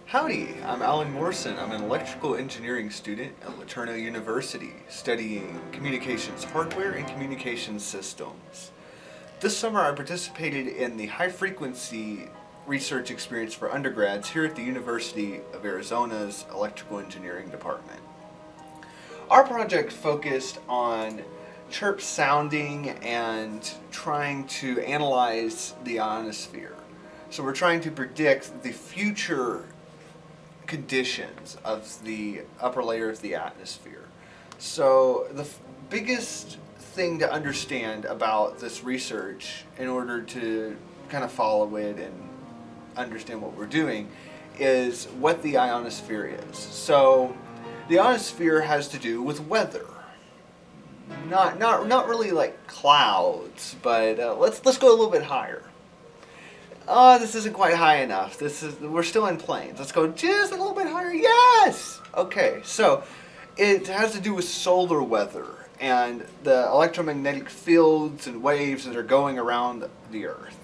Howdy, I'm Alan Morrison. I'm an electrical engineering student at LeTourneau University, studying communications hardware and communications systems. This summer I participated in the high-frequency research experience for undergrads here at the University of Arizona's Electrical Engineering Department. Our project focused on chirp sounding and trying to analyze the ionosphere. So we're trying to predict the future conditions of the upper layer of the atmosphere. So the biggest thing to understand about this research in order to kind of follow it and understand what we're doing is what the ionosphere is. So the ionosphere has to do with weather. Not really like clouds, but let's go a little bit higher. Oh, this isn't quite high enough. We're still in planes. Let's go just a little bit higher. Yes! Okay, so it has to do with solar weather and the electromagnetic fields and waves that are going around the Earth.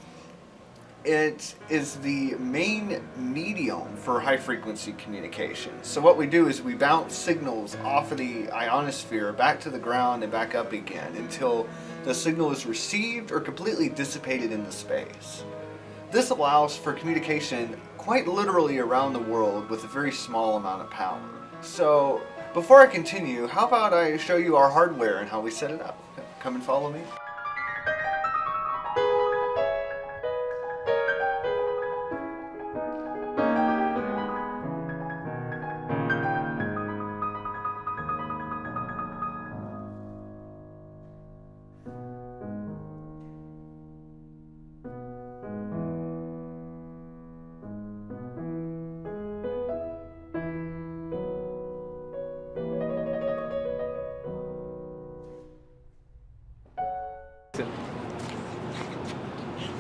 It is the main medium for high-frequency communication. So what we do is we bounce signals off of the ionosphere back to the ground and back up again until the signal is received or completely dissipated into space. This allows for communication quite literally around the world with a very small amount of power. So before I continue, how about I show you our hardware and how we set it up? Come and follow me.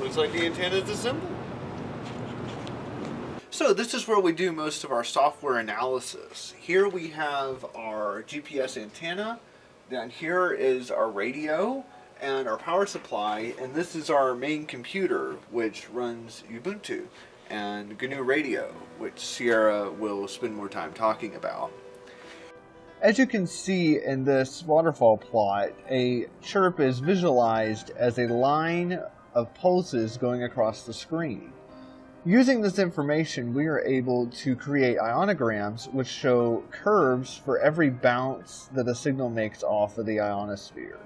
Looks like the antenna is assembled. So this is where we do most of our software analysis. Here we have our GPS antenna. Down here is our radio and our power supply. And this is our main computer, which runs Ubuntu, and GNU Radio, which Sierra will spend more time talking about. As you can see in this waterfall plot, a chirp is visualized as a line of pulses going across the screen. Using this information, we are able to create ionograms which show curves for every bounce that a signal makes off of the ionosphere.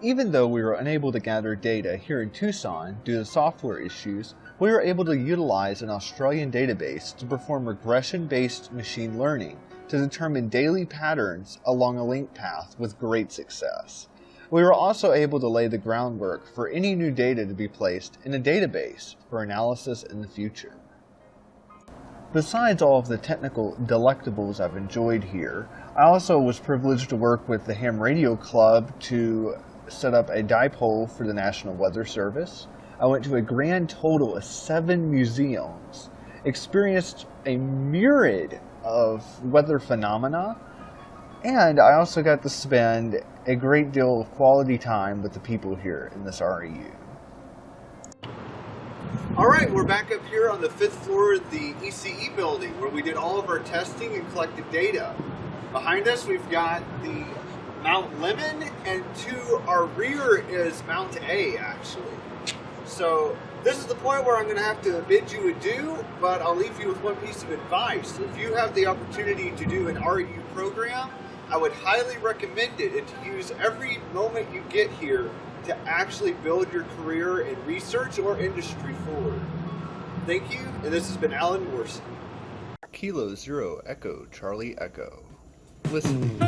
Even though we were unable to gather data here in Tucson due to software issues, we were able to utilize an Australian database to perform regression-based machine learning to determine daily patterns along a link path with great success. We were also able to lay the groundwork for any new data to be placed in a database for analysis in the future. Besides all of the technical delectables I've enjoyed here, I also was privileged to work with the Ham Radio Club to set up a dipole for the National Weather Service. I went to a grand total of 7 museums, experienced a myriad of weather phenomena, and I also got to spend a great deal of quality time with the people here in this REU. Alright, we're back up here on the 5th floor of the ECE building where we did all of our testing and collected data. Behind us we've got the Mount Lemon, and to our rear is Mount A actually. So this is the point where I'm going to have to bid you adieu, but I'll leave you with one piece of advice. If you have the opportunity to do an REU program, I would highly recommend it, and to use every moment you get here to actually build your career in research or industry forward. Thank you, and this has been Alan Morrison. Kilo 0 Echo Charlie Echo. Listen.